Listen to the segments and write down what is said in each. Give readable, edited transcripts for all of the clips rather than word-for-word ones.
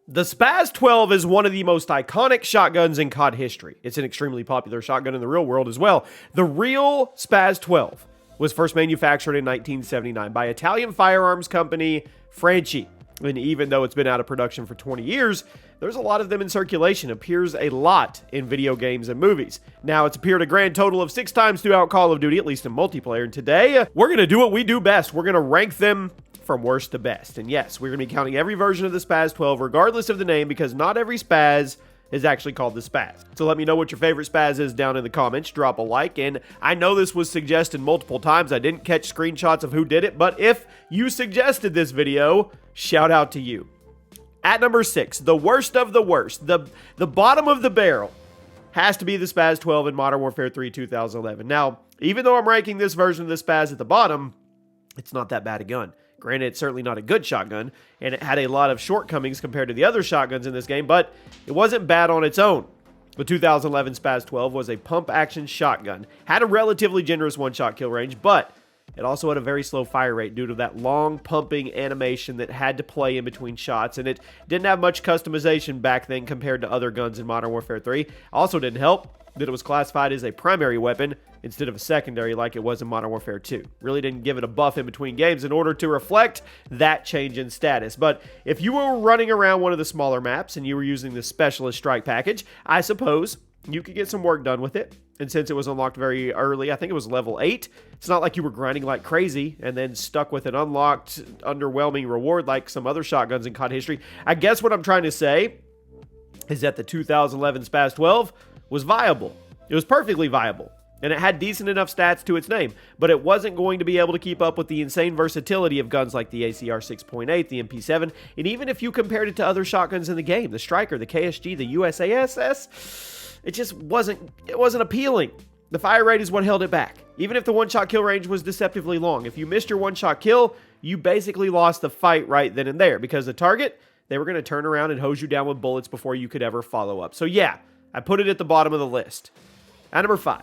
The Spaz 12 is one of the most iconic shotguns in COD history. It's an extremely popular shotgun in the real world as well. The real Spaz 12 was first manufactured in 1979 by Italian firearms company Franchi. And even though it's been out of production for 20 years, there's a lot of them in circulation. It appears a lot in video games and movies. Now, it's appeared a grand total of 6 times throughout Call of Duty, at least in multiplayer. And today, we're going to do what we do best. We're going to rank them from worst to best. And yes, we're going to be counting every version of the Spaz 12, regardless of the name, because not every Spaz is actually called the Spaz. So let me know what your favorite Spaz is down in the comments. Drop a like. And I know this was suggested multiple times. I didn't catch screenshots of who did it, but if you suggested this video, shout out to you. At number 6, the worst of the worst, the bottom of the barrel, has to be the Spaz 12 in Modern Warfare 3 2011. Now, even though I'm ranking this version of the Spaz at the bottom, it's not that bad a gun. Granted, it's certainly not a good shotgun, and it had a lot of shortcomings compared to the other shotguns in this game, but it wasn't bad on its own. The 2011 Spaz 12 was a pump-action shotgun, had a relatively generous one-shot kill range, but it also had a very slow fire rate due to that long pumping animation that had to play in between shots, and it didn't have much customization back then compared to other guns in Modern Warfare 3. Also didn't help that it was classified as a primary weapon instead of a secondary like it was in Modern Warfare 2. Really didn't give it a buff in between games in order to reflect that change in status. But if you were running around one of the smaller maps and you were using the Specialist Strike package, I suppose you could get some work done with it. And since it was unlocked very early, I think it was level 8, it's not like you were grinding like crazy and then stuck with an unlocked, underwhelming reward like some other shotguns in COD history. I guess what I'm trying to say is that the 2011 Spaz 12 was viable. It was perfectly viable, and it had decent enough stats to its name, but it wasn't going to be able to keep up with the insane versatility of guns like the ACR 6.8, the MP7, and even if you compared it to other shotguns in the game, the Striker, the KSG, the USASS, it just wasn't appealing. The fire rate is what held it back. Even if the one-shot kill range was deceptively long, if you missed your one-shot kill, you basically lost the fight right then and there, because the target, they were going to turn around and hose you down with bullets before you could ever follow up. So yeah, I put it at the bottom of the list. At number 5,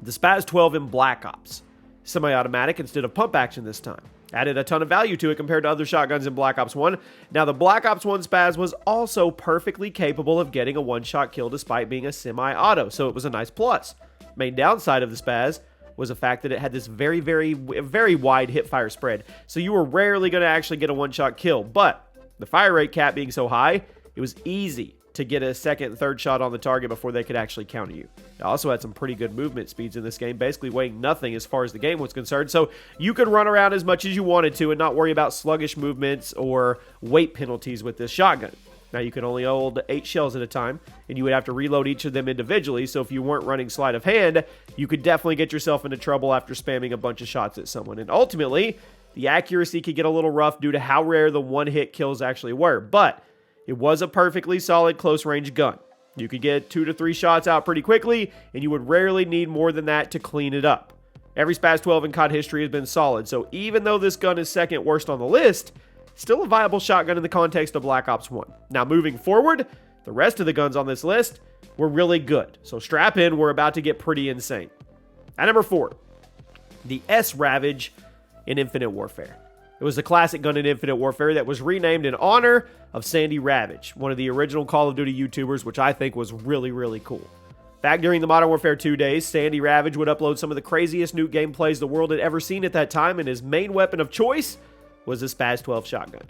the Spaz 12 in Black Ops. Semi-automatic instead of pump action this time. Added a ton of value to it compared to other shotguns in Black Ops 1. Now, the Black Ops 1 Spaz was also perfectly capable of getting a one-shot kill despite being a semi-auto, so it was a nice plus. Main downside of the Spaz was the fact that it had this very, very, very wide hip-fire spread, so you were rarely going to actually get a one-shot kill, but the fire rate cap being so high, it was easy to get a second and third shot on the target before they could actually counter you. It also had some pretty good movement speeds in this game, basically weighing nothing as far as the game was concerned, so you could run around as much as you wanted to and not worry about sluggish movements or weight penalties with this shotgun. Now, you could only hold 8 shells at a time, and you would have to reload each of them individually, so if you weren't running sleight of hand, you could definitely get yourself into trouble after spamming a bunch of shots at someone. And ultimately, the accuracy could get a little rough due to how rare the one-hit kills actually were, but it was a perfectly solid close-range gun. You could get 2 to 3 shots out pretty quickly, and you would rarely need more than that to clean it up. Every Spaz 12 in COD history has been solid, so even though this gun is second worst on the list, still a viable shotgun in the context of Black Ops 1. Now, moving forward, the rest of the guns on this list were really good, so strap in, we're about to get pretty insane. At number 4, the S-Ravage in Infinite Warfare. It was the classic gun in Infinite Warfare that was renamed in honor of Sandy Ravage, one of the original Call of Duty YouTubers, which I think was really, really cool. Back during the Modern Warfare 2 days, Sandy Ravage would upload some of the craziest nuke gameplays the world had ever seen at that time, and his main weapon of choice was the Spaz 12 shotgun.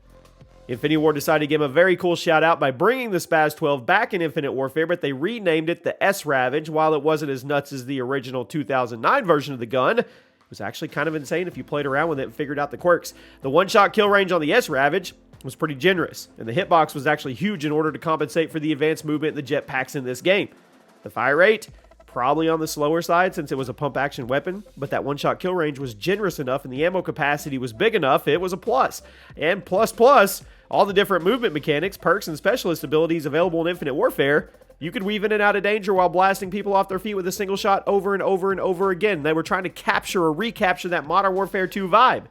Infinity Ward decided to give him a very cool shout out by bringing the Spaz 12 back in Infinite Warfare, but they renamed it the S-Ravage. While it wasn't as nuts as the original 2009 version of the gun, it was actually kind of insane if you played around with it and figured out the quirks. The one-shot kill range on the S-Ravage was pretty generous, and the hitbox was actually huge in order to compensate for the advanced movement and the jetpacks in this game. The fire rate, probably on the slower side since it was a pump-action weapon, but that one-shot kill range was generous enough and the ammo capacity was big enough, it was a plus. And plus, all the different movement mechanics, perks, and specialist abilities available in Infinite Warfare, you could weave in and out of danger while blasting people off their feet with a single shot over and over and over again. They were trying to capture or recapture that Modern Warfare 2 vibe.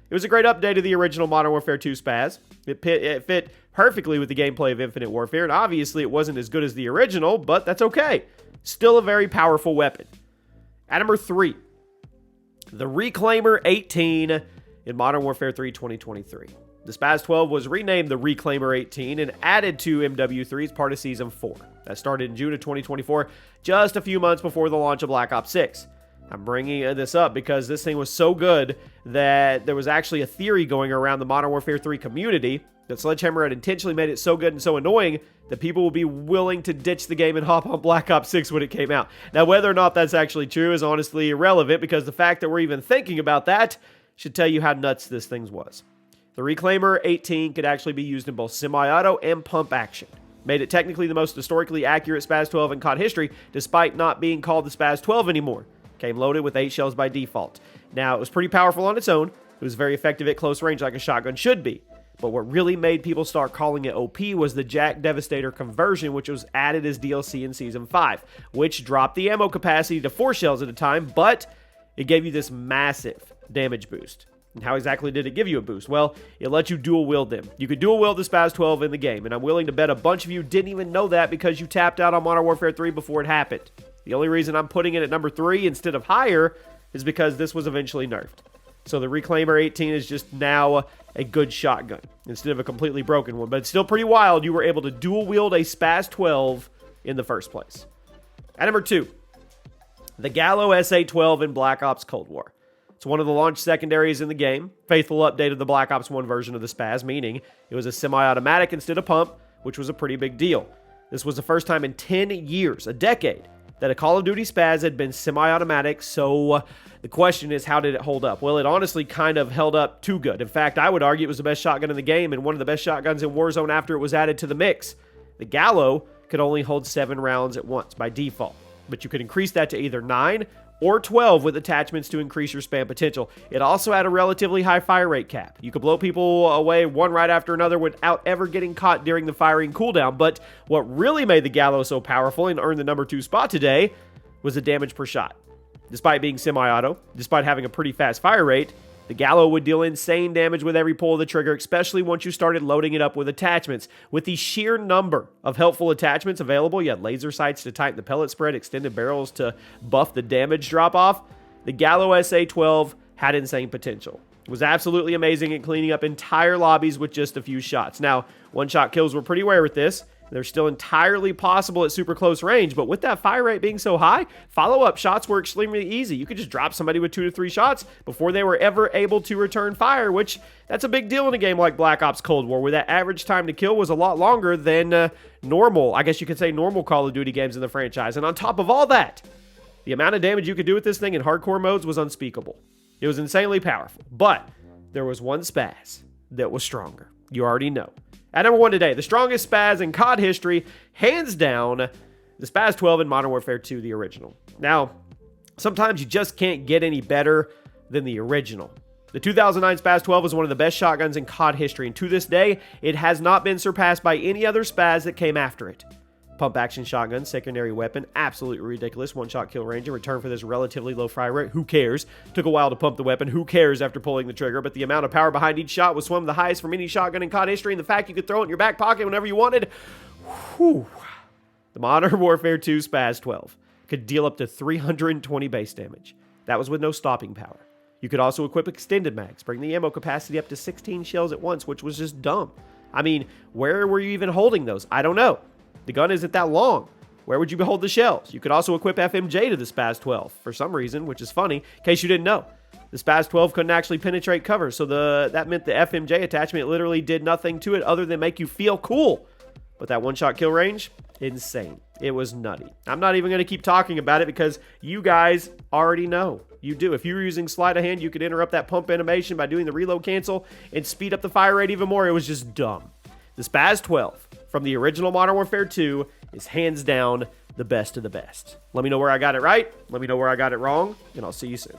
It was a great update of the original Modern Warfare 2 Spaz. It fit perfectly with the gameplay of Infinite Warfare, and obviously it wasn't as good as the original, but that's okay. Still a very powerful weapon. At number 3, the Reclaimer 18 in Modern Warfare 3 2023. The SPAS 12 was renamed the Reclaimer 18 and added to MW3 as part of Season 4. That started in June of 2024, just a few months before the launch of Black Ops 6. I'm bringing this up because this thing was so good that there was actually a theory going around the Modern Warfare 3 community that Sledgehammer had intentionally made it so good and so annoying that people will be willing to ditch the game and hop on Black Ops 6 when it came out. Now, whether or not that's actually true is honestly irrelevant, because the fact that we're even thinking about that should tell you how nuts this thing was. The Reclaimer 18 could actually be used in both semi-auto and pump action. Made it technically the most historically accurate SPAS 12 in COD history, despite not being called the SPAS 12 anymore. Came loaded with 8 shells by default. Now, it was pretty powerful on its own. It was very effective at close range like a shotgun should be. But what really made people start calling it OP was the Jak Devastator conversion, which was added as DLC in Season 5, which dropped the ammo capacity to 4 shells at a time, but it gave you this massive damage boost. And how exactly did it give you a boost? Well, it let you dual wield them. You could dual wield the SPAS 12 in the game, and I'm willing to bet a bunch of you didn't even know that because you tapped out on Modern Warfare 3 before it happened. The only reason I'm putting it at number 3 instead of higher is because this was eventually nerfed. So the Reclaimer 18 is just now a good shotgun instead of a completely broken one. But it's still pretty wild you were able to dual wield a SPAS 12 in the first place. At number 2, the Gallo SA-12 in Black Ops Cold War. It's one of the launch secondaries in the game. Faithful update of the Black Ops 1 version of the SPAS, meaning it was a semi-automatic instead of pump, which was a pretty big deal. This was the first time in 10 years, a decade, that a Call of Duty SPAS had been semi-automatic, so the question is, how did it hold up? Well, it honestly kind of held up too good. In fact, I would argue it was the best shotgun in the game and one of the best shotguns in Warzone after it was added to the mix. The Gallo could only hold 7 rounds at once by default, but you could increase that to either 9 or 12 with attachments to increase your spam potential. It also had a relatively high fire rate cap. You could blow people away one right after another without ever getting caught during the firing cooldown. But what really made the Gallo so powerful and earned the number 2 spot today was the damage per shot. Despite being semi-auto, despite having a pretty fast fire rate, the Gallo would deal insane damage with every pull of the trigger, especially once you started loading it up with attachments. With the sheer number of helpful attachments available, you had laser sights to tighten the pellet spread, extended barrels to buff the damage drop-off. The Gallo SA-12 had insane potential. It was absolutely amazing at cleaning up entire lobbies with just a few shots. Now, one-shot kills were pretty rare with this. They're still entirely possible at super close range, but with that fire rate being so high, follow-up shots were extremely easy. You could just drop somebody with 2 to 3 shots before they were ever able to return fire, which that's a big deal in a game like Black Ops Cold War, where that average time to kill was a lot longer than normal, I guess you could say normal Call of Duty games in the franchise. And on top of all that, the amount of damage you could do with this thing in hardcore modes was unspeakable. It was insanely powerful, but there was one SPAS that was stronger. You already know. At number 1 today, the strongest SPAS in COD history, hands down, the SPAS 12 in Modern Warfare 2, the original. Now, sometimes you just can't get any better than the original. The 2009 SPAS 12 is one of the best shotguns in COD history, and to this day, it has not been surpassed by any other SPAS that came after it. Pump action shotgun, secondary weapon, absolutely ridiculous. One-shot kill range in return for this relatively low fire rate. Who cares? Took a while to pump the weapon. Who cares after pulling the trigger? But the amount of power behind each shot was one of the highest from any shotgun in COD history, and the fact you could throw it in your back pocket whenever you wanted. Whew. The Modern Warfare 2 SPAS 12 could deal up to 320 base damage. That was with no stopping power. You could also equip extended mags, bring the ammo capacity up to 16 shells at once, which was just dumb. I mean, where were you even holding those? I don't know. The gun isn't that long. Where would you hold the shells? You could also equip FMJ to the SPAS 12 for some reason, which is funny, in case you didn't know. The SPAS 12 couldn't actually penetrate cover, so that meant the FMJ attachment literally did nothing to it other than make you feel cool. But that one-shot kill range, insane. It was nutty. I'm not even going to keep talking about it because you guys already know. You do. If you were using sleight of hand, you could interrupt that pump animation by doing the reload cancel and speed up the fire rate even more. It was just dumb. The SPAS 12 from the original Modern Warfare 2 is hands down the best of the best. Let me know where I got it right. Let me know where I got it wrong, and I'll see you soon.